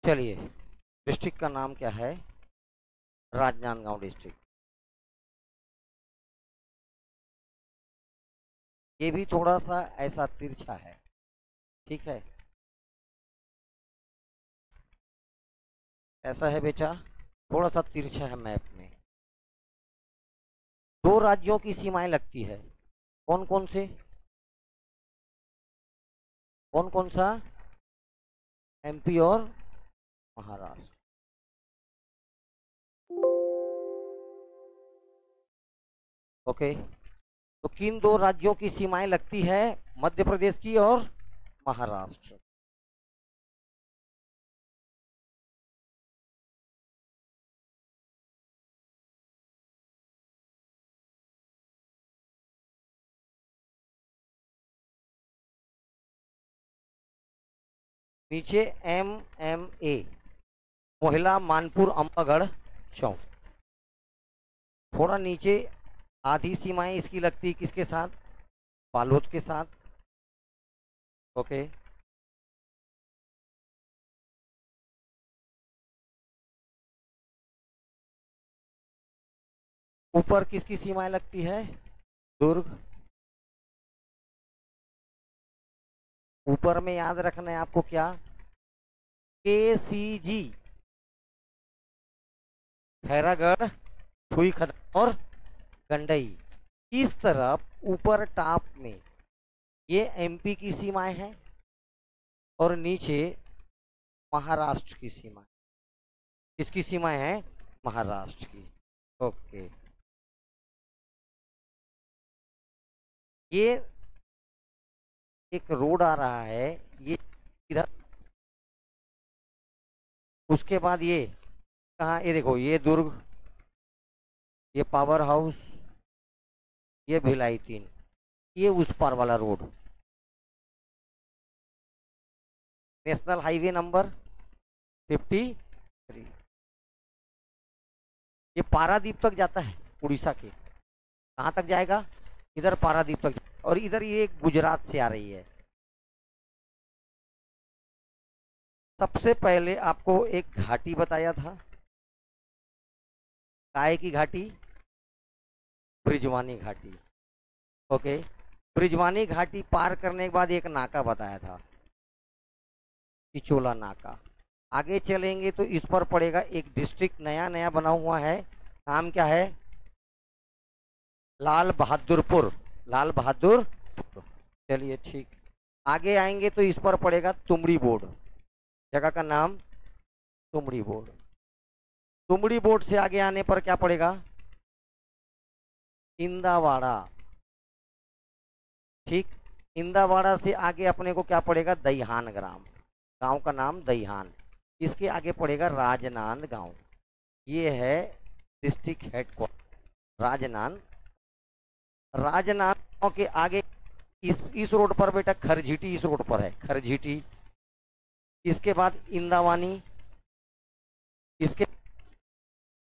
चलिए, डिस्ट्रिक्ट का नाम क्या है? राजनांदगांव डिस्ट्रिक्ट। ये भी थोड़ा सा ऐसा तिरछा है, ठीक है। ऐसा है बेटा, थोड़ा सा तिरछा है मैप में। दो राज्यों की सीमाएं लगती है। कौन कौन से? कौन कौन सा? एमपी और महाराष्ट्र। ओके, तो किन दो राज्यों की सीमाएं लगती है? मध्य प्रदेश की और महाराष्ट्र। नीचे MMA, मोहिला मानपुर अंबागढ़ चौक। थोड़ा नीचे आधी सीमाएं इसकी लगती है किसके साथ? बालोद के साथ। ओके, ऊपर किसकी सीमाएं लगती है? दुर्ग। ऊपर में याद रखना है आपको क्या? KCG, खैरागढ़, छुई खदान और गंडई। इस तरफ ऊपर टॉप में ये MP की सीमाएं हैं और नीचे महाराष्ट्र की सीमाएं। किसकी सीमाएं हैं? महाराष्ट्र की। ओके, ये एक रोड आ रहा है, ये इधर। उसके बाद ये कहाँ? ये देखो, ये दुर्ग, ये पावर हाउस, ये भिलाई 3, ये उस पार वाला रोड। National highway number 53। ये पारादीप तक जाता है उड़ीसा के। कहाँ तक जाएगा? इधर पारादीप तक। और इधर ये गुजरात से आ रही है। सबसे पहले आपको एक घाटी बताया था, काय की घाटी? ब्रिजवानी घाटी। ओके, ब्रिजवानी घाटी पार करने के बाद एक नाका बताया था, पिचोला नाका। आगे चलेंगे तो इस पर पड़ेगा एक डिस्ट्रिक्ट नया नया बना हुआ है, नाम क्या है? लाल बहादुरपुर। लाल बहादुर। चलिए ठीक। आगे आएंगे तो इस पर पड़ेगा तुमड़ी बोर्ड, जगह का नाम तुमड़ी बोर्ड। तुमड़ी बोर्ड से आगे आने पर क्या पड़ेगा? इंदावाड़ा। ठीक, इंदावाड़ा से आगे अपने को क्या पड़ेगा? दईहान ग्राम, गांव का नाम दईहान। इसके आगे पड़ेगा राजनांद गांव। ये है डिस्ट्रिक्ट हेडक्वार्टर राजनांद। राजनांद गांव के आगे इस रोड पर बेटा खरझीटी, इस रोड पर है खरझीटी। इसके बाद इंदावानी, इसके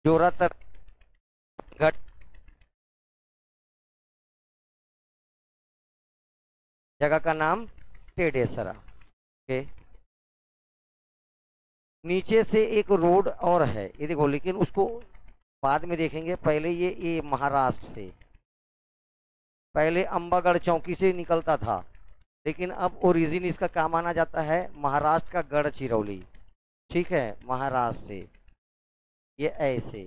जोरातर घट, जगह का नाम टेडेसरा। ओके, नीचे से एक रोड और है, ये देखो, लेकिन उसको बाद में देखेंगे। पहले ये महाराष्ट्र से पहले अंबागढ़ चौकी से निकलता था, लेकिन अब ओरिजिन इसका क्या माना जाता है? महाराष्ट्र का गढ़ चिरौली। ठीक है, महाराष्ट्र से ये ऐसे।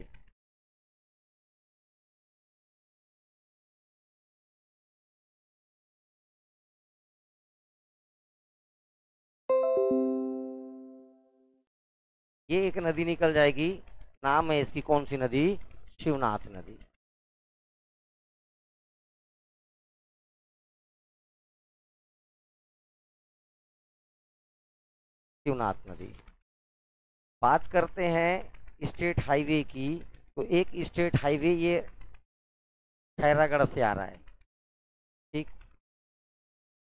ये एक नदी निकल जाएगी, नाम है इसकी कौन सी नदी? शिवनाथ नदी। शिवनाथ नदी। बात करते हैं स्टेट हाईवे की, तो एक स्टेट हाईवे ये खैरागढ़ से आ रहा है। ठीक,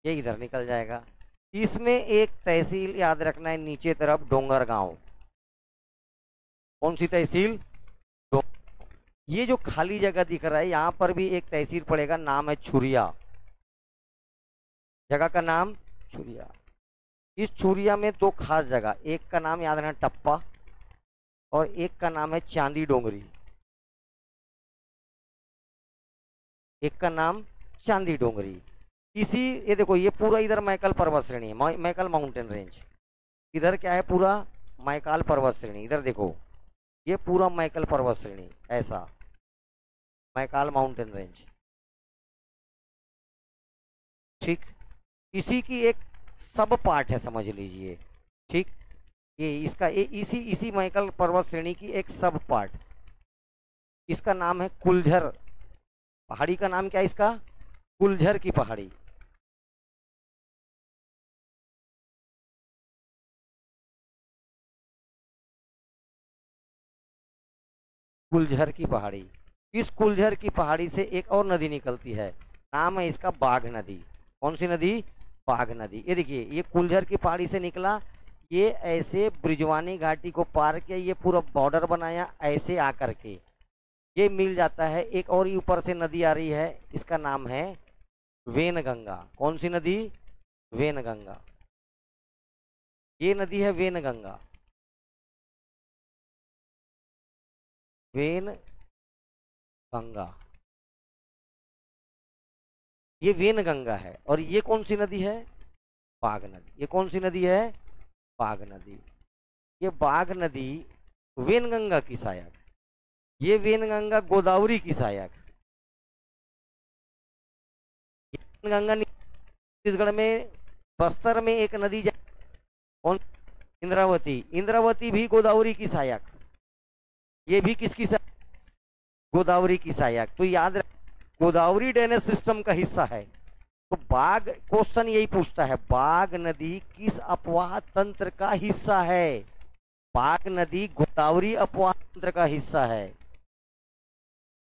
ये इधर निकल जाएगा। इसमें एक तहसील याद रखना है नीचे तरफ, डोंगरगांव। कौन सी तहसील? ये जो खाली जगह दिख रहा है यहाँ पर भी एक तहसील पड़ेगा, नाम है छुरिया, जगह का नाम छुरिया। इस चूरिया में दो खास जगह, एक का नाम याद रखना टप्पा और एक का नाम है चांदी डोंगरी। एक का नाम चांदी डोंगरी। इसी, ये देखो ये पूरा इधर मैकल पर्वत श्रेणी है, मैकल माउंटेन रेंज। इधर क्या है पूरा मैकाल पर्वत श्रेणी, इधर देखो ये पूरा मैकल पर्वत श्रेणी, ऐसा मैकाल माउंटेन रेंज। ठीक, इसी की एक सब पार्ट है समझ लीजिए। ठीक, ये इसका इसी इसी मैकल पर्वत श्रेणी की एक सब पार्ट, इसका नाम है कुलझर। पहाड़ी का नाम क्या है इसका? कुलझर की पहाड़ी। कुलझर की पहाड़ी। इस कुलझर की पहाड़ी से एक और नदी निकलती है, नाम है इसका बाघ नदी। कौन सी नदी? बाघ नदी। ये देखिए ये कुलझर की पहाड़ी से निकला, ये ऐसे ब्रिजवानी घाटी को पार किया, ये पूरा बॉर्डर बनाया, ऐसे आकर के ये मिल जाता है। एक और ऊपर से नदी आ रही है, इसका नाम है वेनगंगा। कौन सी नदी? वेनगंगा। ये नदी है वेनगंगा। वेन गंगा, ये वेन गंगा है। और ये कौन सी नदी है? बाघ नदी। ये कौन सी नदी है? बाघ नदी। ये बाघ नदी वेन गंगा की सहायक, ये वेन गंगा गोदावरी की सहायक। गंगा छत्तीसगढ़ में बस्तर में एक नदी कौन? इंद्रावती। इंद्रावती भी गोदावरी की सहायक, ये भी किसकी सहायक? गोदावरी की सहायक। तो याद रख, गोदावरी ड्रेनेज सिस्टम का हिस्सा है। तो बाघ क्वेश्चन यही पूछता है, बाघ नदी किस अपवाह तंत्र का हिस्सा है? बाघ नदी गोदावरी अपवाह तंत्र का हिस्सा है।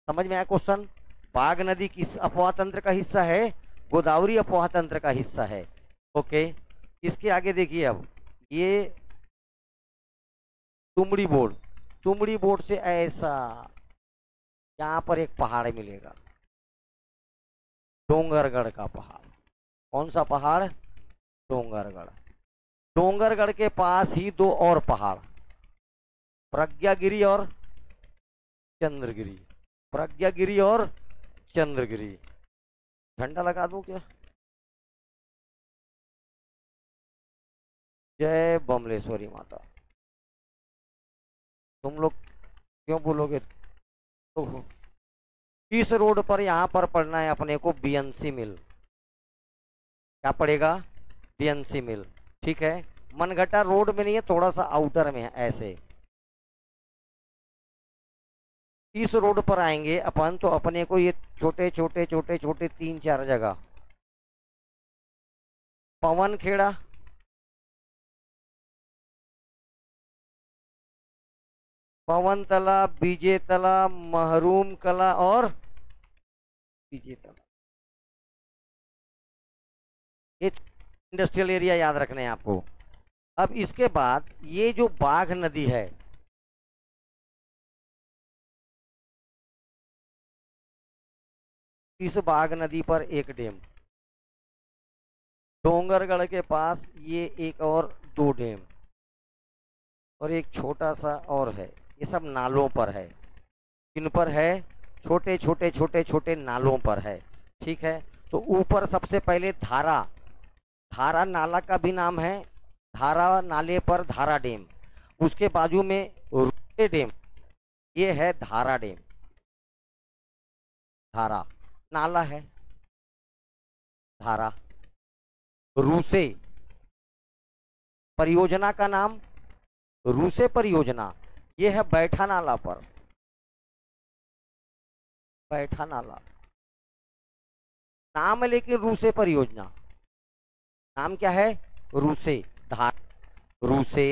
समझ में आया क्वेश्चन? बाघ नदी किस अपवाह तंत्र का हिस्सा है? गोदावरी अपवाह तंत्र का हिस्सा है। ओके, इसके आगे देखिए, अब ये तुमड़ी बोर्ड, तुमड़ी बोर्ड से ऐसा यहां पर एक पहाड़ मिलेगा, डोंगरगढ़ का पहाड़। कौन सा पहाड़? डोंगरगढ़। डोंगरगढ़ के पास ही दो और पहाड़, प्रज्ञागिरी और चंद्रगिरी। प्रज्ञागिरी और चंद्रगिरी। झंडा लगा दूं क्या? जय बमलेश्वरी माता। तुम लोग क्यों बोलोगे? तो इस रोड पर यहां पर पढ़ना है अपने को बीएनसी मिल। क्या पड़ेगा? बीएनसी मिल। ठीक है, मनगटा रोड में नहीं है, थोड़ा सा आउटर में है ऐसे। इस रोड पर आएंगे अपन तो अपने को ये छोटे छोटे छोटे छोटे 3-4 जगह, पवन खेड़ा, पवन तला, बीजे तला, महरूम कला और बीजे तला, ये इंडस्ट्रियल एरिया याद रखने हैं आपको। अब इसके बाद ये जो बाघ नदी है, इस बाघ नदी पर एक डैम, डोंगरगढ़ के पास ये एक और दो डैम, और एक छोटा सा और है। ये सब नालों पर है। किन पर है? छोटे छोटे छोटे छोटे नालों पर है। ठीक है, तो ऊपर सबसे पहले धारा, धारा नाला का भी नाम है, धारा नाले पर धारा डैम। उसके बाजू में रूसे डैम, ये है धारा डैम। धारा नाला है, धारा। रूसे परियोजना का नाम, रूसे परियोजना, ये है बैठा नाला पर, बैठा नाला नाम है, लेकिन रूसे परियोजना नाम क्या है? रूसे, धार, रूसे।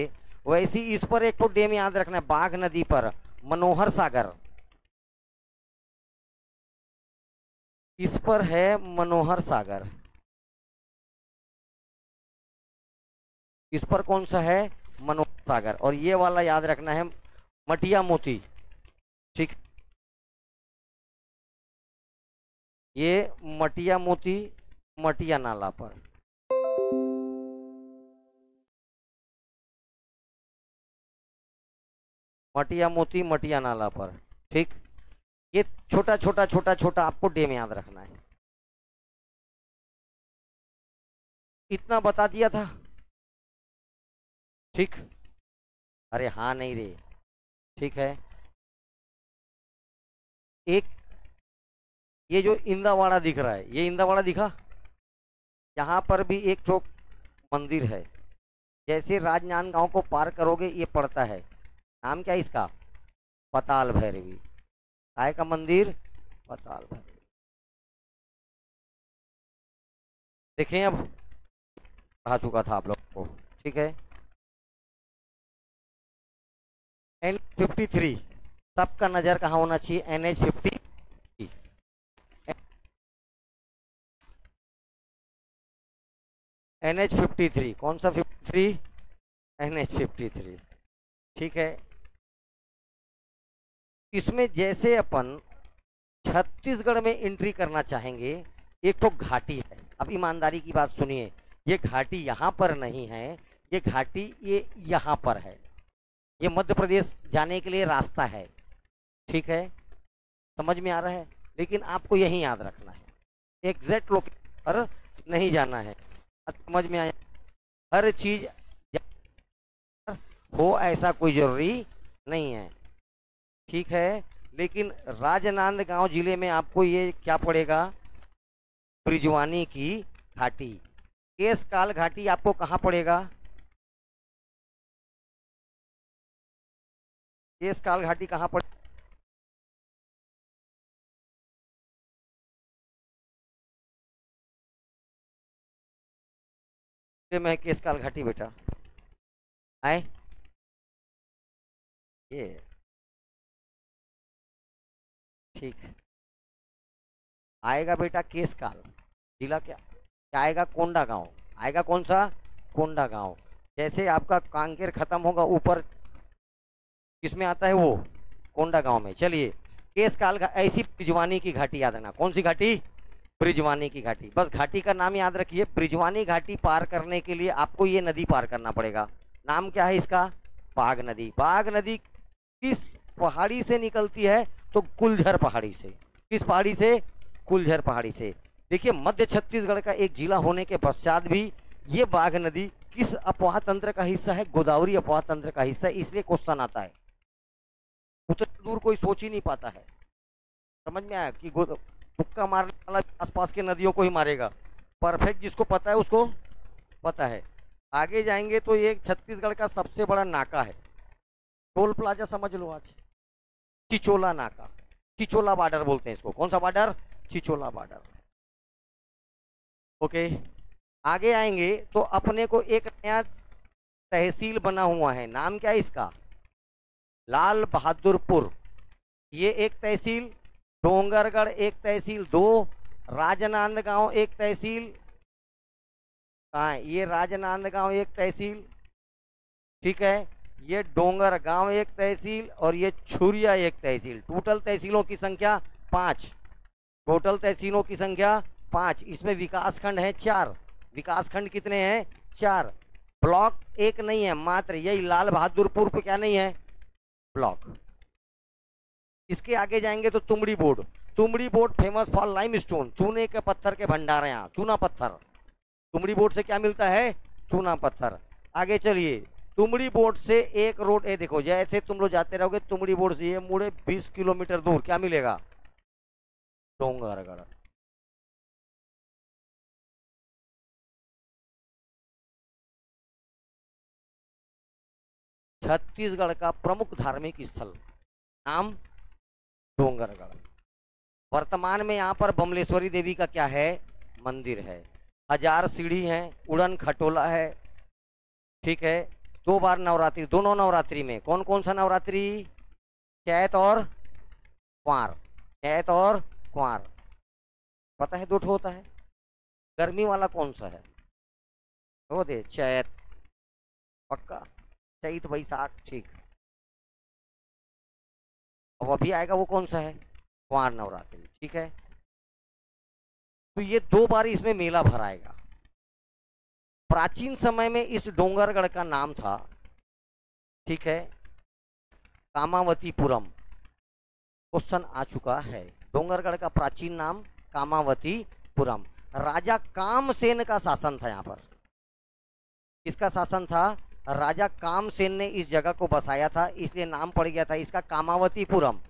वैसी इस पर एक तो डैम याद रखना है, बाघ नदी पर मनोहर सागर, इस पर है मनोहर सागर। इस पर कौन सा है? मनोहर सागर। और ये वाला याद रखना है मटिया मोती। ठीक, ये मटिया मोती, मटिया नाला पर। मटिया मोती मटिया नाला पर। ठीक, ये छोटा छोटा छोटा छोटा आपको डे में याद रखना है। इतना बता दिया था। ठीक, अरे हाँ नहीं रे। ठीक है, एक ये जो इंदावाड़ा दिख रहा है, ये इंदावाड़ा दिखा, यहाँ पर भी एक चौक मंदिर है। जैसे राजनांदगांव को पार करोगे ये पड़ता है, नाम क्या है इसका, पताल भैरवी। काय का मंदिर, पताल भैरवी। देखें अब, पढ़ा चुका था आप लोग को। ठीक है, NH53, सबका नजर कहाँ होना चाहिए, NH50। NH53 कौन सा 53, NH53। ठीक है, इसमें जैसे अपन छत्तीसगढ़ में एंट्री करना चाहेंगे, एक तो घाटी है। अब ईमानदारी की बात सुनिए, ये घाटी यहाँ पर नहीं है, ये घाटी ये यहाँ पर है। ये मध्य प्रदेश जाने के लिए रास्ता है। ठीक है, समझ में आ रहा है, लेकिन आपको यही याद रखना है, एग्जैक्ट लोकेशन पर नहीं जाना है। समझ में आया, हर चीज हो ऐसा कोई जरूरी नहीं है। ठीक है, लेकिन राजनांदगांव जिले में आपको ये क्या पड़ेगा, ब्रिजवानी की घाटी। केशकाल घाटी आपको कहाँ पड़ेगा, केशकाल घाटी कहाँ पड़े, मैं केशकाल घाटी बेटा आए ये। ठीक, आएगा बेटा केशकाल, जिला क्या क्या आएगा, कोंडा गांव आएगा। कौन सा, कोंडा गांव। जैसे आपका कांकेर खत्म होगा ऊपर किसमें आता है, वो कोंडा गांव में। चलिए, केशकाल ऐसी ब्रिजवानी की घाटी याद रखना। कौन सी घाटी, ब्रिजवानी की घाटी। बस घाटी का नाम याद रखिए। ब्रिजवानी घाटी पार करने के लिए आपको ये नदी पार करना पड़ेगा। नाम क्या है इसका, बाघ नदी। बाघ नदी किस पहाड़ी से निकलती है, तो कुलझर पहाड़ी से। किस पहाड़ी से, कुलझर पहाड़ी से। देखिए, मध्य छत्तीसगढ़ का एक जिला होने के पश्चात भी ये बाघ नदी किस अपवाह तंत्र का हिस्सा है, गोदावरी अपवाह तंत्र का हिस्सा है। इसलिए क्वेश्चन आता है, उतना दूर कोई सोच ही नहीं पाता है। समझ में आया कि तुक्का मारने वाला आसपास के नदियों को ही मारेगा। परफेक्ट जिसको पता है उसको पता है। आगे जाएंगे तो ये छत्तीसगढ़ का सबसे बड़ा नाका है, टोल प्लाजा समझ लो आज, चिचोला नाका। चिचोला बॉर्डर बोलते हैं इसको। कौन सा बॉर्डर, चिचोला बॉर्डर। ओके, आगे आएंगे तो अपने को एक नया तहसील बना हुआ है। नाम क्या है इसका, लाल बहादुरपुर। ये एक तहसील, डोंगरगढ़ एक तहसील, 2 राजनांदगांव एक तहसील। कहाँ है ये, राजनांदगांव एक तहसील। ठीक है, ये डोंगर गांव एक तहसील और ये छुरिया एक तहसील। टोटल तहसीलों की संख्या 5। टोटल तहसीलों की संख्या 5। इसमें विकासखंड है 4। विकासखंड कितने हैं, 4। ब्लॉक एक नहीं है, मात्र यही लाल बहादुरपुर पे क्या नहीं है, ब्लॉक। इसके आगे जाएंगे तो Tumdi board. Tumdi board famous for limestone, चूने के पत्थर के भंडार। यहाँ चूना पत्थर, तुमड़ी बोर्ड से क्या मिलता है, चूना पत्थर। आगे चलिए, तुमड़ी बोर्ड से एक रोड, ये देखो, जैसे तुम लोग जाते रहोगे तुमड़ी बोर्ड से ये मुड़े 20 किलोमीटर दूर क्या मिलेगा, डोंगरगढ़। छत्तीसगढ़ का प्रमुख धार्मिक स्थल, नाम डोंगरगढ़। वर्तमान में यहाँ पर बमलेश्वरी देवी का क्या है, मंदिर है। 1000 सीढ़ी है, उड़न खटोला है। ठीक है, 2 बार नवरात्रि, दोनों नवरात्रि में। कौन कौन सा नवरात्रि, चैत और कुंवार। चैत और कुंवार पता है, 2 ठो होता है। गर्मी वाला कौन सा है, वो दे, चैत पक्का, चैत बैसाख। ठीक, अब अभी आएगा वो कौन सा है, कुंवार नवरात्रि। ठीक है, तो ये 2 बार इसमें मेला भराएगा। प्राचीन समय में इस डोंगरगढ़ का नाम था, ठीक है, कामावतीपुरम क्वेश्चन आ चुका है। डोंगरगढ़ का प्राचीन नाम कामावतीपुरम। राजा कामसेन का शासन था यहाँ पर। किसका शासन था? राजा कामसेन ने इस जगह को बसाया था, इसलिए नाम पड़ गया था इसका कामावतीपुरम।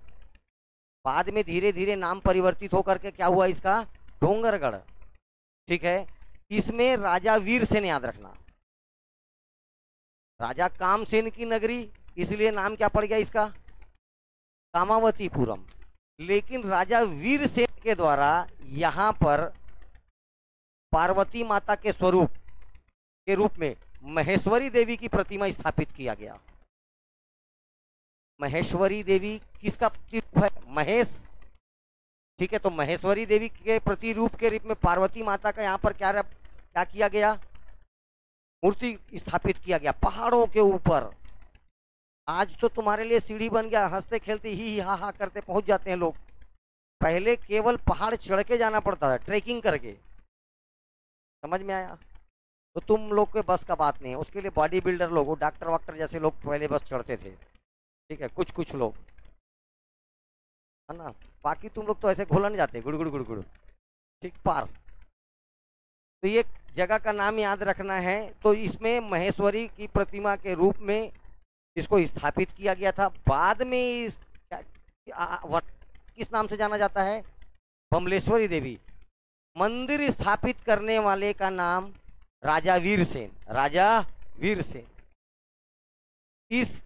बाद में धीरे धीरे नाम परिवर्तित होकर के क्या हुआ इसका? डोंगरगढ़। ठीक है। इसमें राजा वीरसेन याद रखना, राजा कामसेन की नगरी, इसलिए नाम क्या पड़ गया इसका? कामावतीपुरम। लेकिन राजा वीरसेन के द्वारा यहां पर पार्वती माता के स्वरूप के रूप में महेश्वरी देवी की प्रतिमा स्थापित किया गया। महेश्वरी देवी किसका प्रतिरूप है? महेश। ठीक है, तो महेश्वरी देवी के प्रतिरूप के रूप में पार्वती माता का यहाँ पर क्या किया गया? मूर्ति स्थापित किया गया पहाड़ों के ऊपर। आज तो तुम्हारे लिए सीढ़ी बन गया, हंसते खेलते ही हा हा करते पहुंच जाते हैं लोग। पहले केवल पहाड़ चढ़ के जाना पड़ता था, ट्रेकिंग करके। समझ में आया? तो तुम लोग के बस का बात नहीं है, उसके लिए बॉडी बिल्डर लोग, डॉक्टर वॉक्टर जैसे लोग पहले बस चढ़ते थे। ठीक है, कुछ लोग, है ना। बाकी तुम लोग तो ऐसे घोलन जाते गुड़गुड़ गुड़गुड़। ठीक, पार। तो ये जगह का नाम याद रखना है। तो इसमें महेश्वरी की प्रतिमा के रूप में इसको स्थापित किया गया था। बाद में इस किस नाम से जाना जाता है? बमलेश्वरी देवी। मंदिर स्थापित करने वाले का नाम राजा वीरसेन। राजा वीरसेन। इस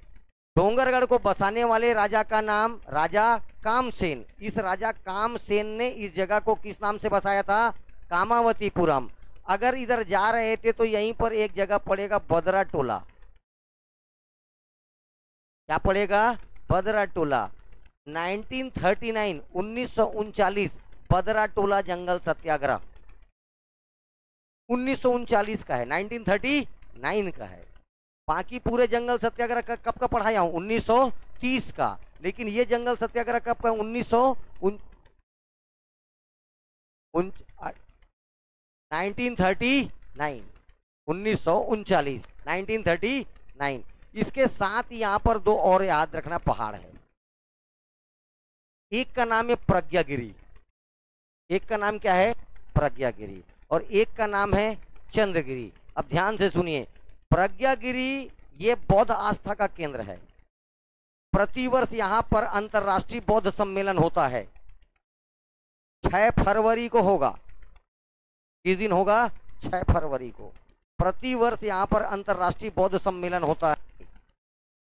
डोंगरगढ़ को बसाने वाले राजा का नाम राजा कामसेन। इस राजा कामसेन ने इस जगह को किस नाम से बसाया था? कामावतीपुरम। अगर इधर जा रहे थे तो यहीं पर एक जगह पड़ेगा बदरा टोला। क्या पड़ेगा? बदरा टोला। 1939 1939 बदरा टोला जंगल सत्याग्रह 1939 का है, 1939 का है। बाकी पूरे जंगल सत्याग्रह का कब का पढ़ाया हूं? 1930 का। लेकिन ये जंगल सत्याग्रह कब का? 1939। इसके साथ यहां पर दो और याद रखना पहाड़ है। एक का नाम है प्रज्ञागिरी। एक का नाम क्या है? प्रज्ञागिरी। और एक का नाम है चंद्रगिरी। अब ध्यान से सुनिए। प्रज्ञागिरी ये बौद्ध आस्था का केंद्र है। प्रतिवर्ष यहां पर अंतरराष्ट्रीय बौद्ध सम्मेलन होता है। 6 फरवरी को होगा। किस दिन होगा? 6 फरवरी को। प्रतिवर्ष यहां पर अंतरराष्ट्रीय बौद्ध सम्मेलन होता है।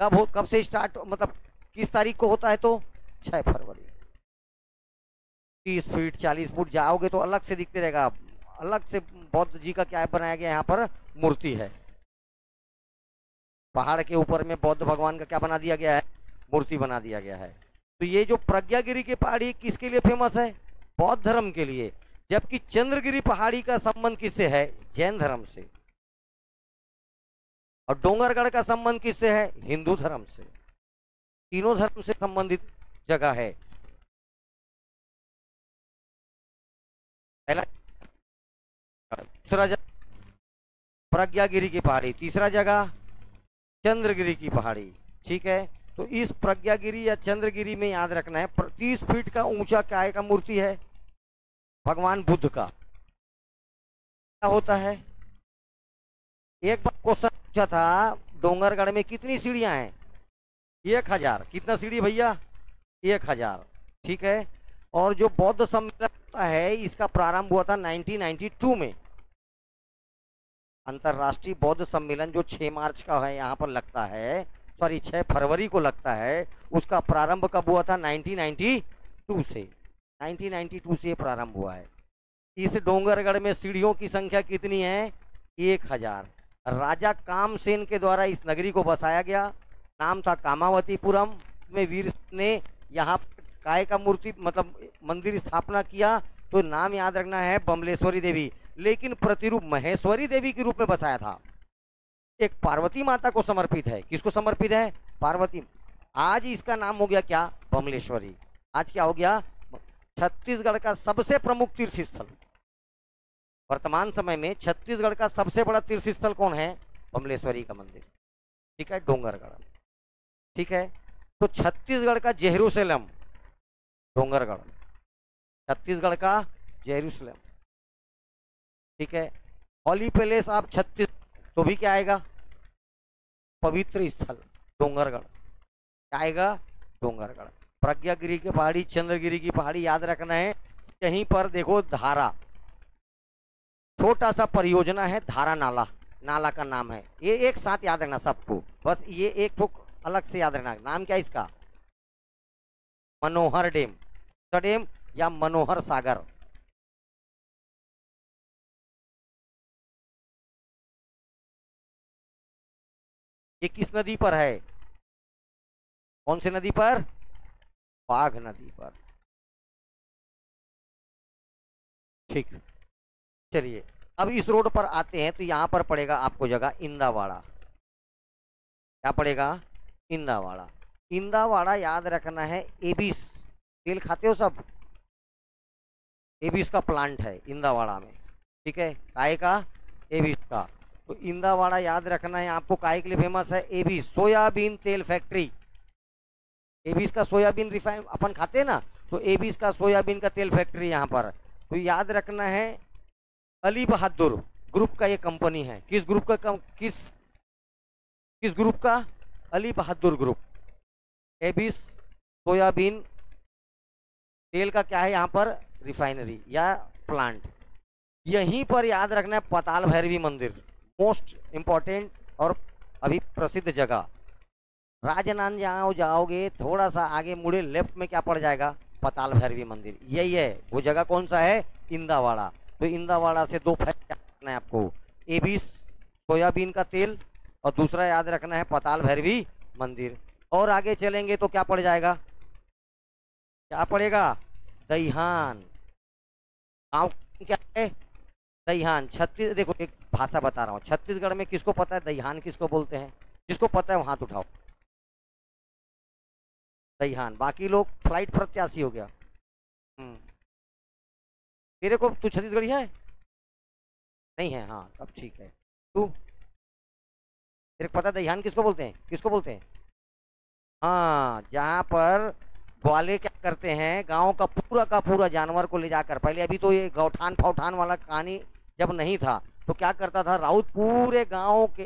कब से स्टार्ट, मतलब किस तारीख को होता है? तो 6 फरवरी। 30 फीट 40 फुट जाओगे तो अलग से दिखते रहेगा। अलग से बौद्ध जी का क्या बनाया गया? यहाँ पर मूर्ति है। पहाड़ के ऊपर में बौद्ध भगवान का क्या बना दिया गया है? मूर्ति बना दिया गया है। तो ये जो प्रज्ञागिरी की पहाड़ी किसके लिए फेमस है? बौद्ध धर्म के लिए। जबकि चंद्रगिरी पहाड़ी का संबंध किससे है? जैन धर्म से। और डोंगरगढ़ का संबंध किससे है? हिंदू धर्म से। तीनों धर्म से संबंधित जगह है। पहला दूसरा जगह प्रज्ञागिरी की पहाड़ी, तीसरा जगह चंद्रगिरी की पहाड़ी। ठीक है, तो इस प्रज्ञागिरी या चंद्रगिरी में याद रखना है 30 फीट का ऊंचा काय का मूर्ति है भगवान बुद्ध का। क्या होता है? एक बार क्वेश्चन पूछा था, डोंगरगढ़ में कितनी सीढ़ियां हैं? 1000। कितना सीढ़ी भैया? 1000। ठीक है। और जो बौद्ध सम्मेलन होता है इसका प्रारंभ हुआ था 1992 में। अंतरराष्ट्रीय बौद्ध सम्मेलन जो 6 मार्च का है यहाँ पर लगता है, सॉरी 6 फरवरी को लगता है, उसका प्रारंभ कब हुआ था? 1992 से। 1992 से प्रारंभ हुआ है। इस डोंगरगढ़ में सीढ़ियों की संख्या कितनी है? 1000। राजा कामसेन के द्वारा इस नगरी को बसाया गया। नाम था कामावतीपुरम। में वीर ने यहाँ काय का मूर्ति मतलब मंदिर स्थापना किया। तो नाम याद रखना है बमलेश्वरी देवी। लेकिन प्रतिरूप महेश्वरी देवी के रूप में बसाया था। एक पार्वती माता को समर्पित है। किसको समर्पित है? पार्वती। आज इसका नाम हो गया क्या? बमलेश्वरी। आज क्या हो गया? छत्तीसगढ़ का सबसे प्रमुख तीर्थ स्थल। वर्तमान समय में छत्तीसगढ़ का सबसे बड़ा तीर्थ स्थल कौन है? बमलेश्वरी का मंदिर। ठीक है, डोंगरगढ़। ठीक है, तो छत्तीसगढ़ का जेरूसलम डोंगरगढ़, छत्तीसगढ़ का जेरूसलम, ठीक है। हॉली पैलेस आप छत्तीस तो भी क्या आएगा, पवित्र स्थल डोंगरगढ़, क्या आएगा, डोंगरगढ़। प्रज्ञागिरी की पहाड़ी, चंद्रगिरी की पहाड़ी याद रखना है। कहीं पर देखो धारा, छोटा सा परियोजना है धारा नाला, नाला का नाम है, ये एक साथ याद रखना सबको, बस ये एक ठोक अलग से याद रखना। नाम क्या है इसका, मनोहर डैम, डैम या मनोहर सागर। ये किस नदी पर है, कौन सी नदी पर, बाघ नदी पर, ठीक। चलिए अब इस रोड पर आते हैं तो यहां पर पड़ेगा आपको जगह इंदावाड़ा, क्या पड़ेगा, इंदावाड़ा। इंदावाड़ा याद रखना है, एबिस तेल खाते हो सब, एबिस का प्लांट है इंदावाड़ा में, ठीक है, काय का, एबिस का। तो इंदावाड़ा याद रखना है आपको, काय के लिए फेमस है, एबिस सोयाबीन तेल फैक्ट्री, एबिस का सोयाबीन रिफाइन अपन खाते हैं ना, तो एबिस का सोयाबीन का तेल फैक्ट्री यहाँ पर। तो याद रखना है अली बहादुर ग्रुप का ये कंपनी है, किस ग्रुप का, किस ग्रुप का, अली बहादुर ग्रुप। एबिस सोयाबीन तेल का क्या है यहाँ पर, रिफाइनरी या प्लांट। यहीं पर याद रखना है पाताल भैरवी मंदिर, मोस्ट इंपॉर्टेंट और अभी प्रसिद्ध जगह। राजनांदगांव जाओगे थोड़ा सा आगे मुड़े लेफ्ट में क्या पड़ जाएगा, पाताल भैरवी मंदिर, यही है वो जगह। कौन सा है, इंदावाड़ा। तो इंदावाड़ा से दो फैक्ट रखना है आपको, एबिस सोयाबीन का तेल और दूसरा याद रखना है पाताल भैरवी मंदिर। और आगे चलेंगे तो क्या पड़ जाएगा, क्या पड़ेगा, दहिहान। गाँव क्या है, दहिहान। छत्तीस, देखो एक भाषा बता रहा हूँ, छत्तीसगढ़ में किसको पता है दहिहान किसको बोलते हैं, जिसको पता है वो हाथ उठाओ, दहिहान। बाकी लोग फ्लाइट प्रत्याशी हो गया। तेरे को, तू छत्तीसगढ़ी है, नहीं है, हाँ तब ठीक है। तू, तेरे को पता है दहिहान किसको बोलते हैं, किसको बोलते हैं, हाँ, जहाँ पर ग्वाले क्या करते हैं, गांव का पूरा जानवर को ले जाकर, पहले अभी तो ये गौठान फौठान वाला कहानी जब नहीं था, तो क्या करता था राउत, पूरे गांव के,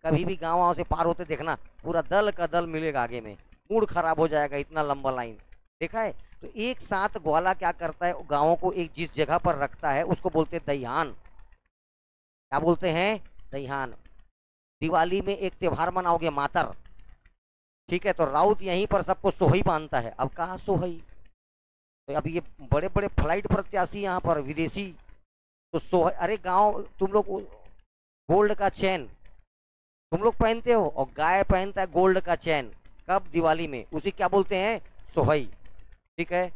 कभी भी गांव से पार होते देखना, पूरा दल का दल मिलेगा आगे में, मूड खराब हो जाएगा, इतना लंबा लाइन देखा है। तो एक साथ ग्वाला क्या करता है, गांवों को एक जिस जगह पर रखता है उसको बोलते हैं दहिहान, क्या बोलते हैं, दहिहान। दिवाली में एक त्योहार मनाओगे मातर, ठीक है, तो राउत यहीं पर सबको सोहई बांधता है। अब कहाँ सोहई, तो अब ये बड़े बड़े फ्लाइट प्रत्याशी यहाँ पर विदेशी, तो सोहई, अरे गांव तुम लोग गोल्ड का चैन तुम लोग पहनते हो, और गाय पहनता है गोल्ड का चैन, कब, दिवाली में, उसी क्या बोलते हैं, सोहई, ठीक है।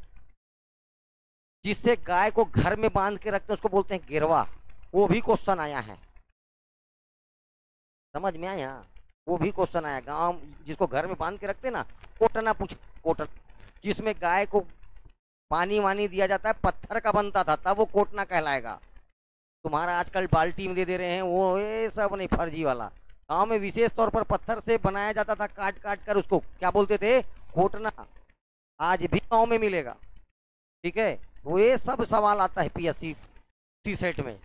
जिससे गाय को घर में बांध के रखते हैं उसको बोलते हैं गिरवा, वो भी क्वेश्चन आया है, समझ में आया, वो भी क्वेश्चन आया। गांव जिसको घर में बांध के रखते ना, कोटना पूछ, कोटना, जिसमें गाय को पानी वानी दिया जाता है, पत्थर का बनता था, तब वो कोटना कहलाएगा। तुम्हारा आजकल बाल्टी में दे रहे हैं वो, ये सब नहीं, फर्जी वाला। गांव में विशेष तौर पर पत्थर से बनाया जाता था, काट काट कर, उसको क्या बोलते थे, कोटना, आज भी गांव में मिलेगा, ठीक है। वो ये सब सवाल आता है पीएससी सी सेट में।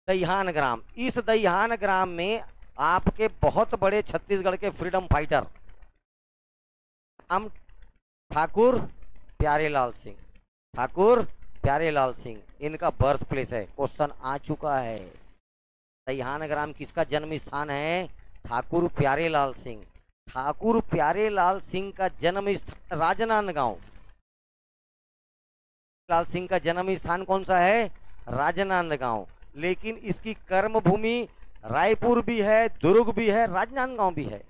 दहिहान ग्राम, इस दहिहान ग्राम में आपके बहुत बड़े छत्तीसगढ़ के फ्रीडम फाइटर, हम ठाकुर प्यारेलाल सिंह, ठाकुर प्यारेलाल सिंह, इनका बर्थ प्लेस है, क्वेश्चन आ चुका है। दहिहान ग्राम किसका जन्म स्थान है, ठाकुर प्यारेलाल सिंह। ठाकुर प्यारेलाल सिंह का जन्म स्थान राजनांदगांव, लाल सिंह का जन्म स्थान कौन सा है, राजनांदगांव। लेकिन इसकी कर्म भूमि रायपुर भी है, दुर्ग भी है, राजनांदगांव भी है।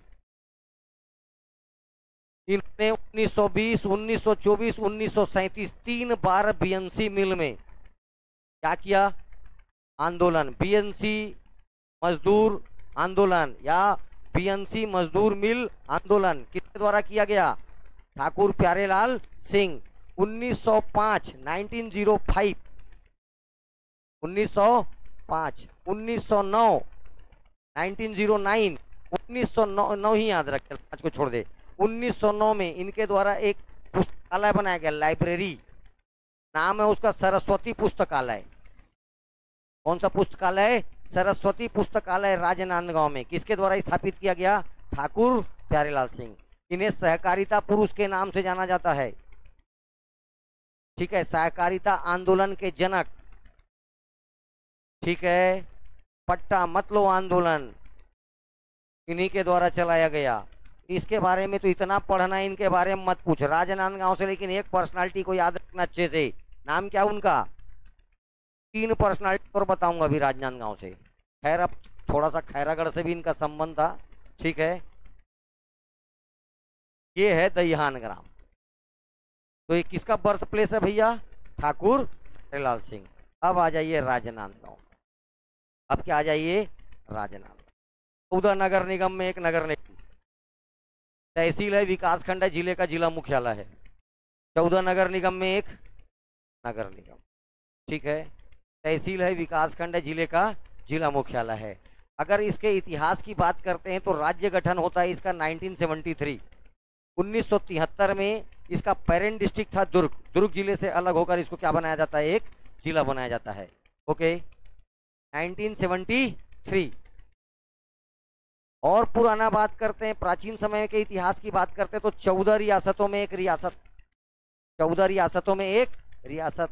इन्होंने 1920, 1924, 1937 3 बार बीएनसी मिल में क्या किया, आंदोलन, बीएनसी मजदूर आंदोलन या बीएनसी मजदूर मिल आंदोलन किसके द्वारा किया गया, ठाकुर प्यारेलाल सिंह। 1905, 1905, 1905, 1909 1909, 1909 ही याद रखें, आज को छोड़ दे। 1909 में इनके द्वारा एक पुस्तकालय बनाया गया, लाइब्रेरी, नाम है उसका सरस्वती पुस्तकालय। कौन सा पुस्तकालय? सरस्वती पुस्तकालय, राजनांदगांव में। किसके द्वारा स्थापित किया गया? ठाकुर प्यारेलाल सिंह। इन्हें सहकारिता पुरुष के नाम से जाना जाता है। ठीक है, सहकारिता आंदोलन के जनक। ठीक है, पट्टा मत लो आंदोलन इन्हीं के द्वारा चलाया गया। इसके बारे में तो इतना पढ़ना, इनके बारे में मत पूछ, राजनांदगांव से। लेकिन एक पर्सनालिटी को याद रखना अच्छे से, नाम क्या उनका? 3 पर्सनालिटी और बताऊंगा अभी राजनांदगांव से। खैर, अब थोड़ा सा खैरागढ़ से भी इनका संबंध था। ठीक है, ये है दहिहान ग्राम। तो ये किसका बर्थ प्लेस है भैया? ठाकुर प्यारेलाल सिंह। अब आ जाइए राजनांदगांव। अब क्या आ जाइए? राजनांदगांव। 14 नगर निगम में एक नगर निगम, तहसील है, विकास खंड है, जिले का जिला मुख्यालय है। 14 नगर निगम में एक नगर निगम। ठीक है, तहसील है, विकास खंड है, जिले का जिला मुख्यालय है। अगर इसके इतिहास की बात करते हैं तो राज्य गठन होता है इसका 1973। 1973 में इसका पेरेंट डिस्ट्रिक्ट था दुर्ग। दुर्ग जिले से अलग होकर इसको क्या बनाया जाता है? एक जिला बनाया जाता है। ओके, 1973। और पुराना बात करते हैं, प्राचीन समय के इतिहास की बात करते हैं तो 14 रियासतों में एक रियासत, 14 रियासतों में एक रियासत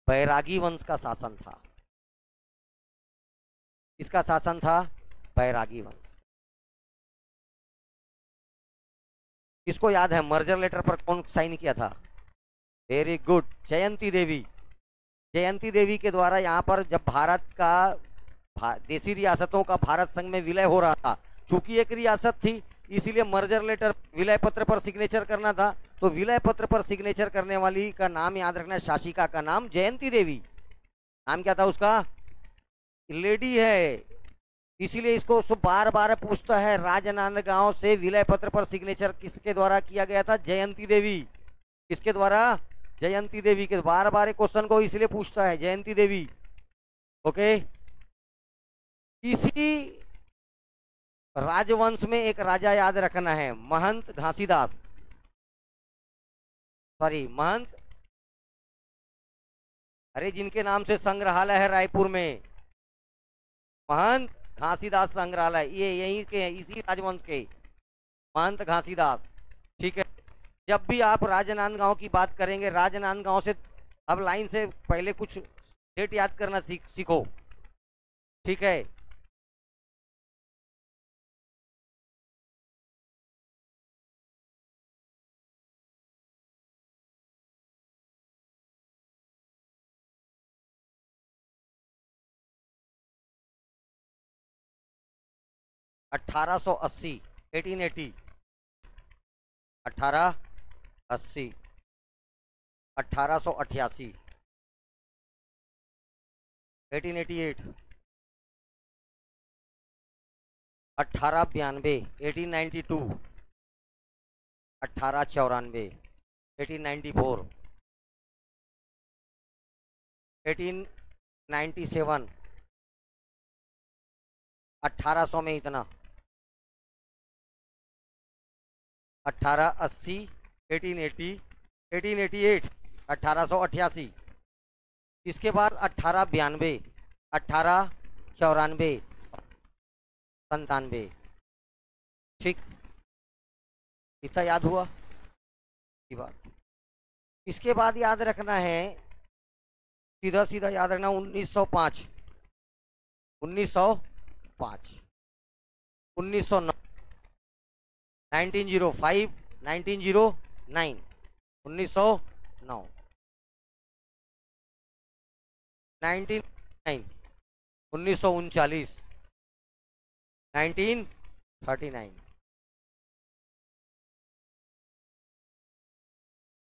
बैरागी वंश का शासन था। इसका शासन था बैरागी वंश। किसको याद है मर्जर लेटर पर कौन साइन किया था? वेरी गुड, जयंती देवी। जयंती देवी के द्वारा यहाँ पर जब भारत का देशी रियासतों का भारत संघ में विलय हो रहा था, चूंकि एक रियासत थी इसीलिए मर्जर लेटर, विलय पत्र पर सिग्नेचर करना था। तो विलय पत्र पर सिग्नेचर करने वाली का नाम याद रखना, शासिका का नाम जयंती देवी। नाम क्या था उसका? लेडी है, इसीलिए इसको बार बार पूछता है राजनांदगांव से विलय पत्र पर सिग्नेचर किसके द्वारा किया गया था? जयंती देवी। किसके द्वारा? जयंती देवी के। बार बार क्वेश्चन को इसलिए पूछता है, जयंती देवी। ओके, इसी राजवंश में एक राजा याद रखना है, महंत घासीदास, सॉरी महंत, अरे जिनके नाम से संग्रहालय है रायपुर में, महंत घासीदास संग्रहालय, ये यहीं के हैं, इसी राजवंश के महंत घासीदास। ठीक है, जब भी आप राजनांदगांव की बात करेंगे, राजनांदगांव से अब लाइन से पहले कुछ डेट याद करना सीखो। ठीक है, अठारह सौ 1880, 1880, 1888, 1888, 1892, 1892, 1894, 1894, 1897, 1800 में इतना, 1880, 1880, 1888, 1888। इसके बाद 1892, 1894, 97। ठीक, इतना याद हुआ की बात। इसके बाद याद रखना है, सीधा सीधा याद रखना 1905, 1905, 1909, 1905, 1909, 1909, 1939, 1939, 1939,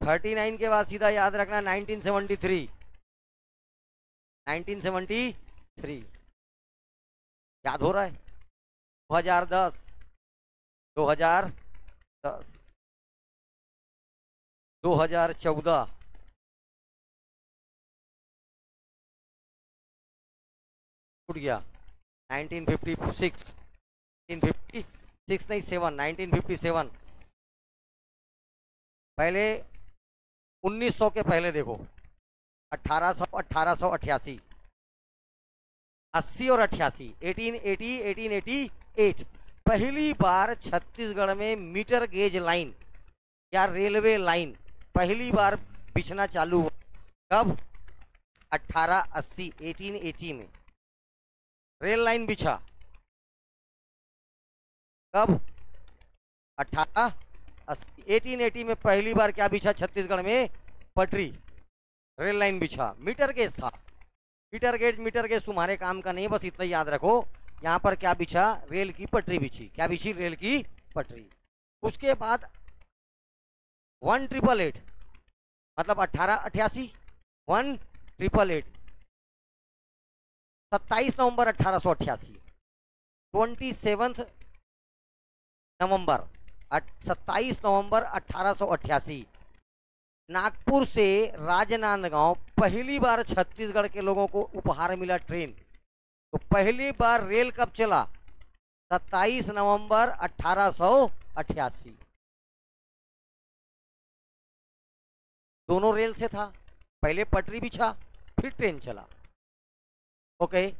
39 के बाद सीधा याद रखना 1973, 1973। याद हो रहा है? 2010, 2010, 2014, छूट गया, 1956, 1956 नहीं 7, 1957। पहले 1900 के पहले देखो, 1800, 1888, 80 और 88, 1880, 1888 पहली बार छत्तीसगढ़ में मीटर गेज लाइन या रेलवे लाइन पहली बार बिछना चालू हुआ। कब? 1880, 1880 में रेल लाइन बिछा। कब? 1880, 1880 में पहली बार क्या बिछा छत्तीसगढ़ में? पटरी, रेल लाइन बिछा। मीटर गेज था। मीटर गेज तुम्हारे काम का नहीं, बस इतना याद रखो। यहां पर क्या बिछा? रेल की पटरी बिछी। क्या बिछी? रेल की पटरी। उसके बाद 1888 मतलब 1888, 1888, 27 नवंबर 1888, 27 नवंबर 27 नवंबर 1888 नागपुर से राजनांदगांव पहली बार छत्तीसगढ़ के लोगों को उपहार मिला ट्रेन। तो पहली बार रेल कब चला? 27 नवंबर 1888। दोनों रेल से था, पहले पटरी बिछा फिर ट्रेन चला। ओके,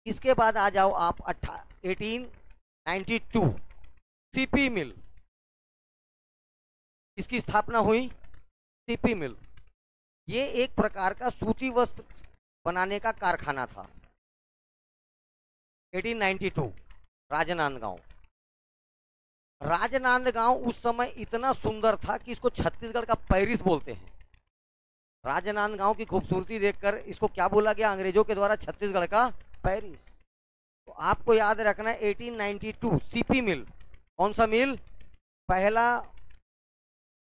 इसके बाद आ जाओ आप 1892, सीपी मिल, इसकी स्थापना हुई। सीपी मिल ये एक प्रकार का सूती वस्त्र बनाने का कारखाना था। 1892 राजनांदगांव। राजनांदगांव उस समय इतना सुंदर था कि इसको छत्तीसगढ़ का पेरिस बोलते हैं। राजनांदगांव की खूबसूरती देखकर इसको क्या बोला गया अंग्रेजों के द्वारा? छत्तीसगढ़ का पेरिस। तो आपको याद रखना है 1892 सीपी मिल। कौन सा मिल? पहला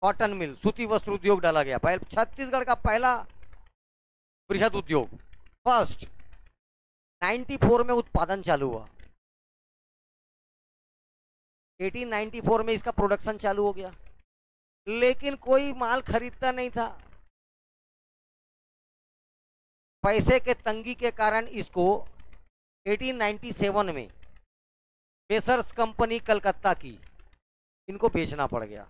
कॉटन मिल, सूती वस्त्र उद्योग डाला गया। छत्तीसगढ़ का पहला बृहद उद्योग, फर्स्ट। 94 में उत्पादन चालू हुआ। 1894 में इसका प्रोडक्शन चालू हो गया, लेकिन कोई माल खरीदता नहीं था। पैसे के तंगी के कारण इसको 1897 में बेसर्स कंपनी कलकत्ता की, इनको बेचना पड़ गया।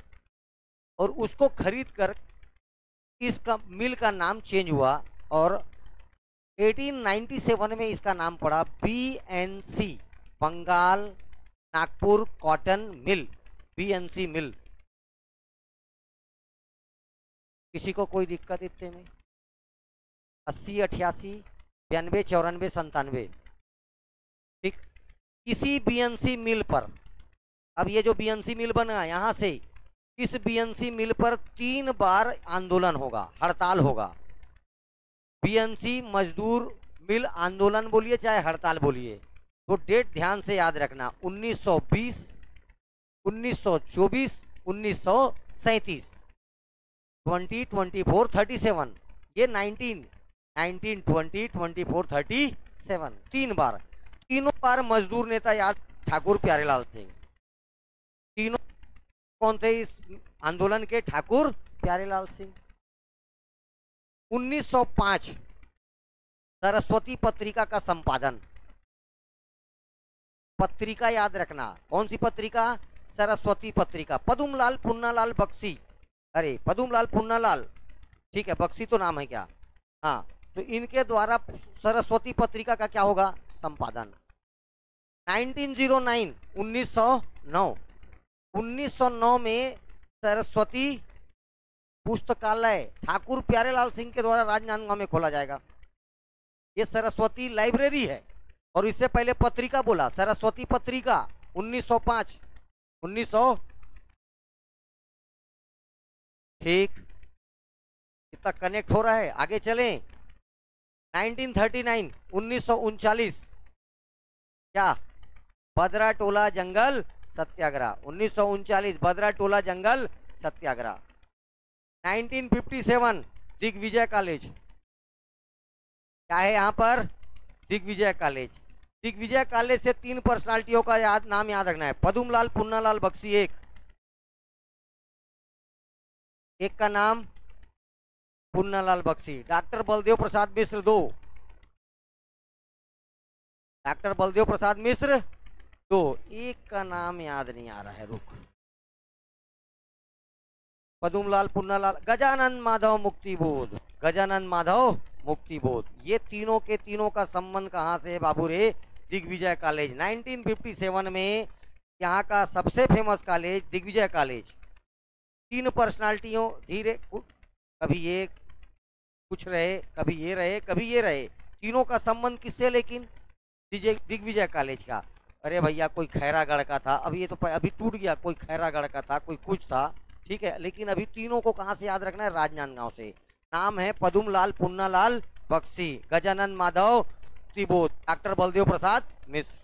और उसको खरीद कर इस मिल का नाम चेंज हुआ और 1897 में इसका नाम पड़ा BNC, Bengal Nagpur cotton mill, BNC mill. किसी को कोई दिक्कत इतने में? 80, 88, 92, 94, 97, ठीक। इसी बीएनसी मिल पर, अब ये जो बीएनसी मिल बना यहां से, इस बीएनसी मिल पर 3 बार आंदोलन होगा, हड़ताल होगा। बीएनसी मजदूर मिल आंदोलन बोलिए चाहे हड़ताल बोलिए। तो डेट ध्यान से याद रखना, 1920, 1924, 1937, 20, 24, 37, ये 19, 20, 24, 37, 3 बार। तीनों बार मजदूर नेता याद, ठाकुर प्यारेलाल सिंह। तीनों कौन थे इस आंदोलन के? ठाकुर प्यारेलाल सिंह। 1905 सरस्वती पत्रिका का संपादन। पत्रिका याद रखना, कौन सी पत्रिका? सरस्वती पत्रिका। पदुमलाल पुन्नालाल बक्सी, अरे पदुमलाल पुन्नालाल, ठीक है, बक्सी तो नाम है क्या? हाँ, तो इनके द्वारा सरस्वती पत्रिका का क्या होगा? संपादन। 1909, 1909, 1909 में सरस्वती पुस्तकालय ठाकुर प्यारेलाल सिंह के द्वारा राजनांदगांव में खोला जाएगा। ये सरस्वती लाइब्रेरी है। और इससे पहले पत्रिका बोला, सरस्वती पत्रिका 1905, 1900, ठीक। इतना कनेक्ट हो रहा है, आगे चलें। 1939, 1939, क्या? बदरा टोला जंगल सत्याग्रह, 1939 बदरा टोला जंगल सत्याग्रह। 1957 दिग्विजय कॉलेज, क्या है यहां पर? दिग्विजय कॉलेज। दिग्विजय कॉलेज से 3 पर्सनालिटियों का नाम याद रखना है। पदुमलाल पुन्नालाल बक्सी एक का नाम पुन्नालाल बक्सी। Doctor Baldev Prasad Mishra 2, doctor Baldev Prasad Mishra. तो एक का नाम याद नहीं आ रहा है, रुक। पदुमलाल पुन्नालाल, गजानन माधव मुक्तिबोध, गजानन माधव मुक्तिबोध। ये तीनों के तीनों का संबंध कहां से है बाबू रे? दिग्विजय कॉलेज। 1957 में यहाँ का सबसे फेमस कॉलेज दिग्विजय कॉलेज। तीन पर्सनालिटियों धीरे, कभी ये कुछ रहे, कभी ये रहे, कभी ये रहे, तीनों का संबंध किससे? लेकिन दिग्विजय कॉलेज का। अरे भैया कोई खैरागढ़ का था, अभी ये तो अभी टूट गया, कोई खैरागढ़ का था, कोई कुछ था, ठीक है, लेकिन अभी तीनों को कहां से याद रखना है? राजनांदगांव से। नाम है पदुमलाल पुन्नालाल बख्शी, गजानन माधव तिबोध, डॉक्टर बलदेव प्रसाद मिश्र।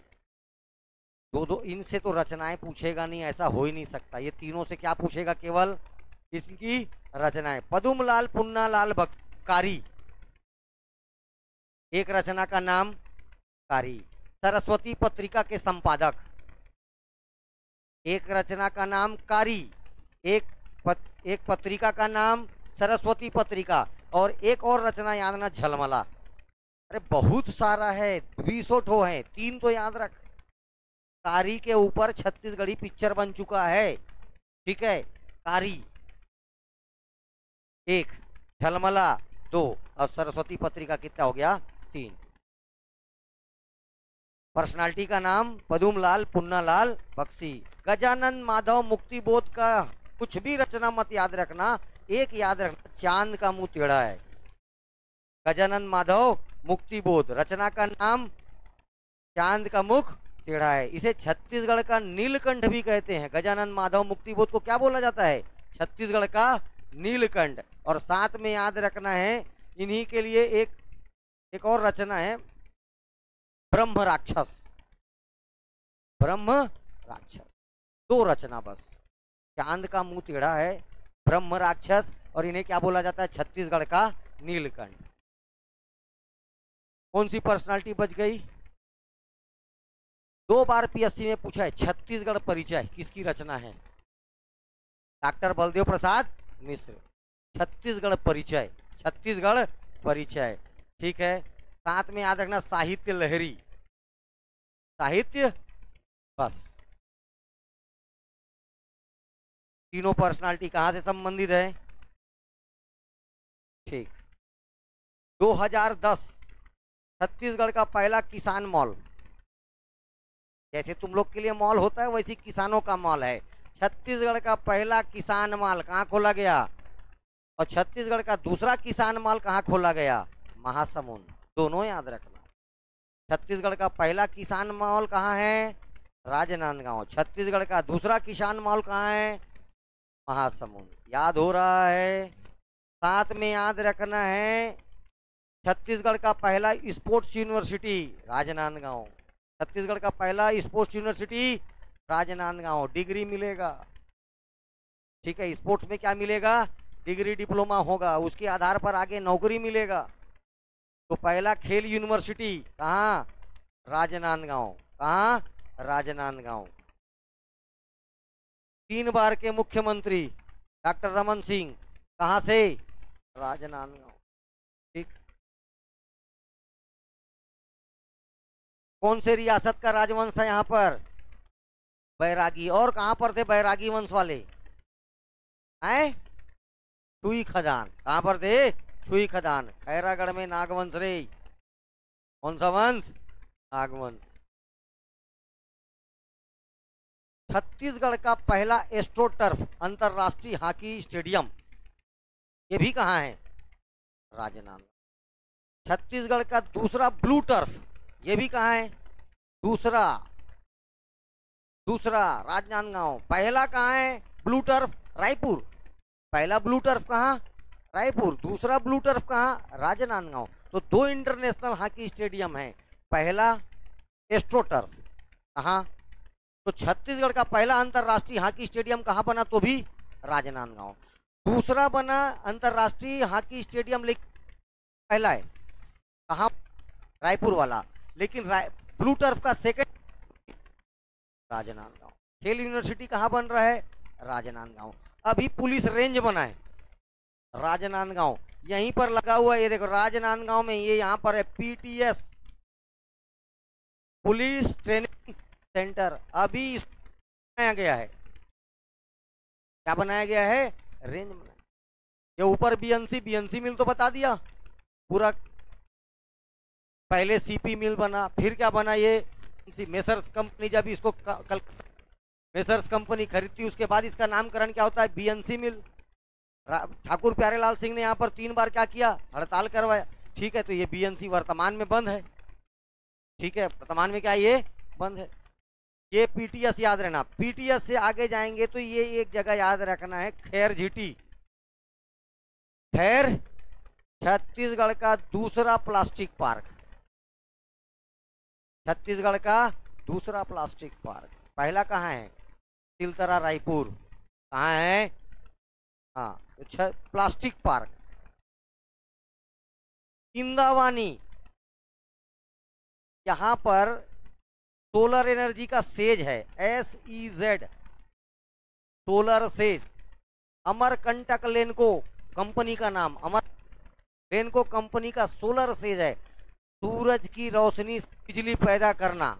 दो दो इनसे तो रचनाएं पूछेगा नहीं, ऐसा हो ही नहीं सकता। ये तीनों से क्या पूछेगा? केवल इसकी रचनाएं। पदुमलाल पुन्नालाल कारी, एक रचना का नाम कारी। सरस्वती पत्रिका के संपादक, एक रचना का नाम कारी, एक पत्रिका का नाम सरस्वती पत्रिका, और एक और रचना याद ना, झलमला। अरे बहुत सारा है, 20 ठो है, तीन तो याद रख। कारी के ऊपर छत्तीसगढ़ी पिक्चर बन चुका है, ठीक है। कारी एक, झलमला दो, और सरस्वती पत्रिका कितना हो गया? 3। पर्सनालिटी का नाम पदुमलाल पुन्नालाल बख्शी। गजानन माधव मुक्तिबोध का कुछ भी रचना मत याद रखना, एक याद रखना, चांद का मुंह टेढ़ा है। गजानन माधव मुक्तिबोध, रचना का नाम चांद का मुख टेढ़ा है। इसे छत्तीसगढ़ का नीलकंठ भी कहते हैं। गजानन माधव मुक्तिबोध को क्या बोला जाता है? छत्तीसगढ़ का नीलकंठ। और साथ में याद रखना है, इन्हीं के लिए एक और रचना है, ब्रह्म राक्षस। ब्रह्म राक्षस, 2 रचना बस। चांद का मुंह टेढ़ा है, ब्रह्म राक्षस, और इन्हें क्या बोला जाता है? छत्तीसगढ़ का नीलकंठ। कौन सी पर्सनालिटी बच गई? 2 बार पीएससी में पूछा है, छत्तीसगढ़ परिचय किसकी रचना है? डॉक्टर बलदेव प्रसाद मिश्र। छत्तीसगढ़ परिचय, छत्तीसगढ़ परिचय, ठीक है। साथ में याद रखना, साहित्य लहरी, साहित्य, बस। तीनों पर्सनालिटी कहां से संबंधित है? ठीक। 2010 छत्तीसगढ़ का पहला किसान मॉल, जैसे तुम लोग के लिए मॉल होता है वैसे किसानों का मॉल है। छत्तीसगढ़ का पहला किसान मॉल कहां खोला गया? और छत्तीसगढ़ का दूसरा किसान मॉल कहां खोला गया? महासमुंद। दोनों याद रखना। छत्तीसगढ़ का पहला किसान मॉल कहां है? राजनांदगांव। छत्तीसगढ़ का दूसरा किसान मॉल कहां है? महासमुंद। याद हो रहा है? साथ में याद रखना है, छत्तीसगढ़ का पहला स्पोर्ट्स यूनिवर्सिटी राजनांदगांव। छत्तीसगढ़ का पहला स्पोर्ट्स यूनिवर्सिटी राजनांदगांव। डिग्री मिलेगा, ठीक है। स्पोर्ट्स में क्या मिलेगा? डिग्री, डिप्लोमा होगा, उसके आधार पर आगे नौकरी मिलेगा। तो पहला खेल यूनिवर्सिटी कहाँ? राजनांदगांव। कहाँ? राजनांदगांव। 3 बार के मुख्यमंत्री डॉक्टर रमन सिंह कहां से? राजनांदगांव, ठीक। कौन से रियासत का राजवंश था यहाँ पर? बैरागी। और कहां पर थे बैरागी वंश वाले? हैं? छुई खदान। कहां पर थे? छुई खदान। खैरागढ़ में नागवंश रे। कौन सा वंश? नागवंश। छत्तीसगढ़ का पहला एस्ट्रोटर्फ अंतरराष्ट्रीय हॉकी स्टेडियम, ये भी कहां है? राजनांदगांव। छत्तीसगढ़ का दूसरा ब्लू टर्फ, ये भी कहां है? दूसरा राजनांदगांव। पहला कहां है ब्लू टर्फ? रायपुर। पहला ब्लू टर्फ कहां? रायपुर। दूसरा ब्लू टर्फ कहां? राजनांदगांव। तो 2 इंटरनेशनल हॉकी स्टेडियम है। पहला एस्ट्रो टर्फ कहां? तो छत्तीसगढ़ का पहला अंतरराष्ट्रीय हॉकी स्टेडियम कहां बना? तो भी राजनांदगांव। दूसरा बना अंतरराष्ट्रीय हॉकी स्टेडियम, लेकिन पहला है कहां? रायपुर वाला। लेकिन ब्लू टर्फ का सेकंड राजनांदगांव। खेल यूनिवर्सिटी कहां बन रहा है? राजनांदगांव। अभी पुलिस रेंज बना है राजनांदगांव, यहीं पर लगा हुआ है। ये देखो राजनांदगांव में, ये यहां पर है पीटीएस पुलिस ट्रेनिंग सेंटर अभी बनाया गया है। क्या बनाया गया है? रेंज बनाया। ये ऊपर बीएनसी मिल तो बता दिया पूरा। पहले सीपी मिल बना, फिर क्या बना ये मेसर्स कंपनी, जब इसको कल मेसर्स कंपनी खरीदती उसके बाद इसका नामकरण क्या होता है? बीएनसी मिल। ठाकुर प्यारेलाल सिंह ने यहाँ पर 3 बार क्या किया? हड़ताल करवाया। ठीक है, तो ये बीएनसी वर्तमान में बंद है। ठीक है, वर्तमान में क्या ये बंद है। ये पीटीएस याद रहना। पीटीएस से आगे जाएंगे तो ये एक जगह याद रखना है, खैर झीटी। खैर छत्तीसगढ़ का दूसरा प्लास्टिक पार्क, छत्तीसगढ़ का दूसरा प्लास्टिक पार्क। पहला कहाँ है? तिलतरा रायपुर। कहाँ है? हाँ, तो प्लास्टिक पार्क। इंदावानी, यहां पर सोलर एनर्जी का सेज है, SEZ, solar SEZ. Amarkantak Lanco company का नाम, अमर लेनको कंपनी का सोलर सेज है। सूरज की रोशनी से बिजली पैदा करना,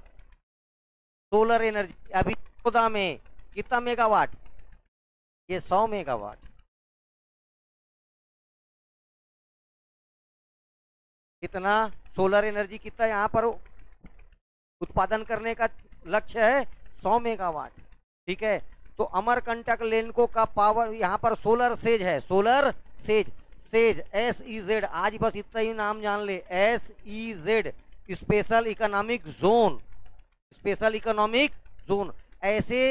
सोलर एनर्जी। अभी 14 में कितना मेगावाट? ये 100 मेगावाट। कितना सोलर एनर्जी, कितना यहाँ पर उत्पादन करने का लक्ष्य है? 100 मेगावाट। ठीक है, तो अमरकंटक लेनको का पावर, यहाँ पर सोलर सेज है, सोलर सेज, सेज SEZ। आज बस इतना ही नाम जान ले, SEZ, special economic zone, special economic zone. ऐसे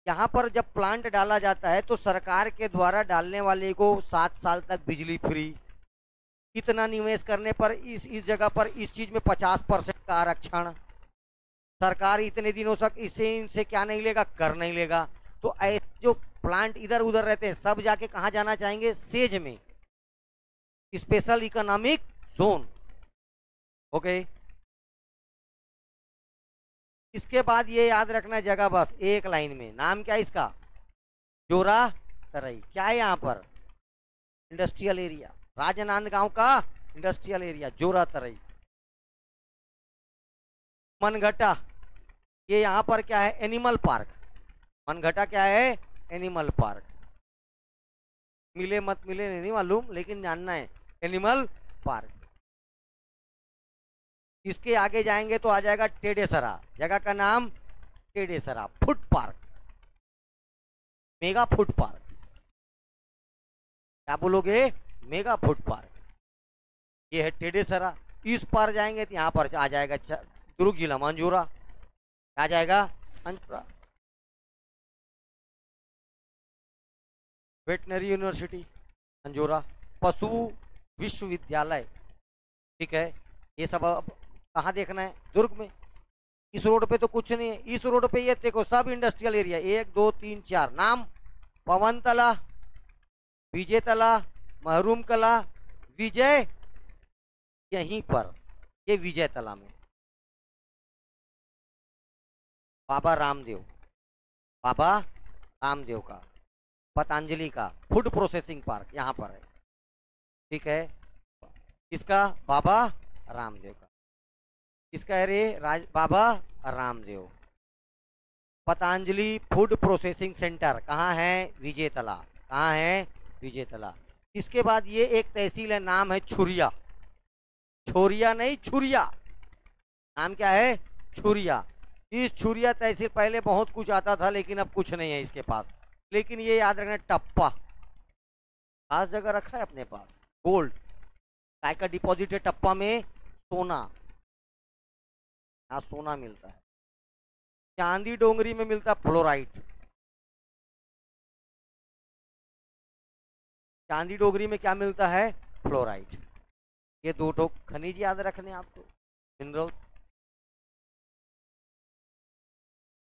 यहाँ पर जब प्लांट डाला जाता है तो सरकार के द्वारा डालने वाले को 7 साल तक बिजली फ्री। इतना निवेश करने पर इस जगह पर इस चीज में 50% का आरक्षण। सरकार इतने दिनों तक इनसे क्या नहीं लेगा? कर नहीं लेगा। तो ऐसे जो प्लांट इधर उधर रहते हैं सब जाके कहाँ जाना चाहेंगे? सेज में, स्पेशल इकोनॉमिक जोन। ओके, इसके बाद ये याद रखना जगह, बस एक लाइन में। नाम क्या है इसका? जोरा तराई। क्या है यहाँ पर? इंडस्ट्रियल एरिया, राजनांदगांव का इंडस्ट्रियल एरिया, जोरा तराई। मनघटा, ये यहाँ पर क्या है? Animal park. मनघटा क्या है? Animal park. मिले मत मिले नहीं मालूम, लेकिन जानना है, एनिमल पार्क। इसके आगे जाएंगे तो आ जाएगा टेडेसरा, जगह का नाम Tedesara. Food park, mega food park. क्या बोलोगे? Mega food park. ये है टेडेसरा। इस पार जाएंगे तो यहाँ पर आ जाएगा दुर्ग जिला मंजूरा। आ जाएगा मंजूरा। वेटनरी यूनिवर्सिटी मंजूरा, पशु विश्वविद्यालय। ठीक है, ये सब अब कहाँ देखना है? दुर्ग में। इस रोड पे तो कुछ नहीं है, इस रोड पे ये देखो सब इंडस्ट्रियल एरिया, 1 2 3 4 नाम, पवन तला, विजय तला, महरूम कला, विजय, यहीं पर ये विजय तला में बाबा रामदेव, बाबा रामदेव का, पतंजलि का फूड प्रोसेसिंग पार्क यहाँ पर है। ठीक है, इसका बाबा रामदेव का, इसका है रे Baba Ramdev. Patanjali food processing centre कहाँ है? विजयतला। कहाँ है? विजयतला। इसके बाद ये एक तहसील है, नाम है छुरिया। छोरिया नहीं, छुरिया। नाम क्या है? छुरिया। इस छुरिया तहसील पहले बहुत कुछ आता था, लेकिन अब कुछ नहीं है इसके पास। लेकिन ये याद रखना, टप्पा खास जगह रखा है अपने पास। गोल्ड काय का डिपॉजिट है टप्पा में? सोना। यहाँ सोना मिलता है। चांदी डोंगरी में मिलता है फ्लोराइट। चांदी डोंगरी में क्या मिलता है? फ्लोराइट। ये 2 खनिज याद रखने आपको, मिनरल।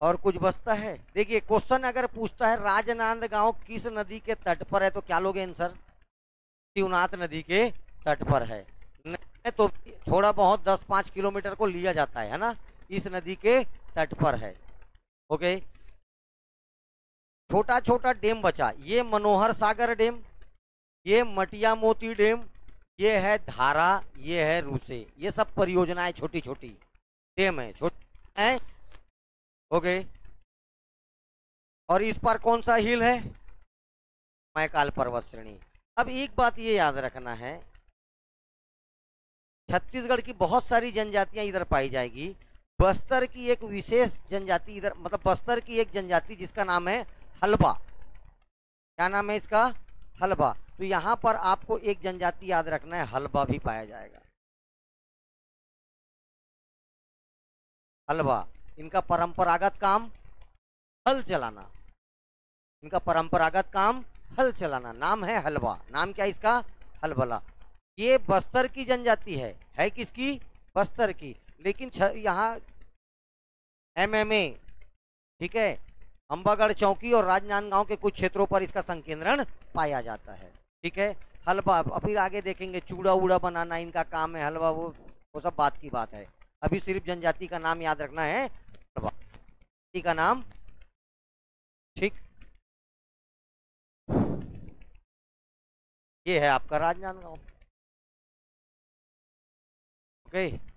और कुछ बचता है? देखिए, क्वेश्चन अगर पूछता है राजनांदगांव किस नदी के तट पर है, तो क्या लोगे आंसर? शिवनाथ नदी के तट पर है। तो थोड़ा बहुत 10-5 किलोमीटर को लिया जाता है ना, इस नदी के तट पर है। ओके, छोटा छोटा डैम बचा, ये मनोहर सागर डैम, ये मटिया मोती डैम, ये है धारा, ये है रूसे। ये सब परियोजनाएं छोटी छोटी। सेम है, छोटे हैं, हो गए। और इस पर कौन सा हिल है? मैकाल पर्वत श्रेणी। अब एक बात ये याद रखना है, छत्तीसगढ़ की बहुत सारी जनजातियां इधर पाई जाएगी, बस्तर की एक विशेष जनजाति इधर, मतलब बस्तर की एक जनजाति जिसका नाम है हलबा। क्या नाम है इसका? हलबा। तो यहां पर आपको एक जनजाति याद रखना है, हलबा भी पाया जाएगा। हलबा, इनका परंपरागत काम हल चलाना, इनका परंपरागत काम हल चलाना, नाम है हलबा। नाम क्या इसका? हलबला। ये बस्तर की जनजाति है किसकी? बस्तर की। लेकिन यहाँ MMA, ठीक है, अंबागढ़ चौकी और राजनांदगांव के कुछ क्षेत्रों पर इसका संकेंद्रण पाया जाता है। ठीक है, हलवा। फिर आगे देखेंगे चूड़ा उड़ा बनाना इनका काम है, हलवा, वो सब बात की बात है। अभी सिर्फ जनजाति का नाम याद रखना है, हलवा का नाम। ठीक, ये है आपका राजनांदगांव। ओके।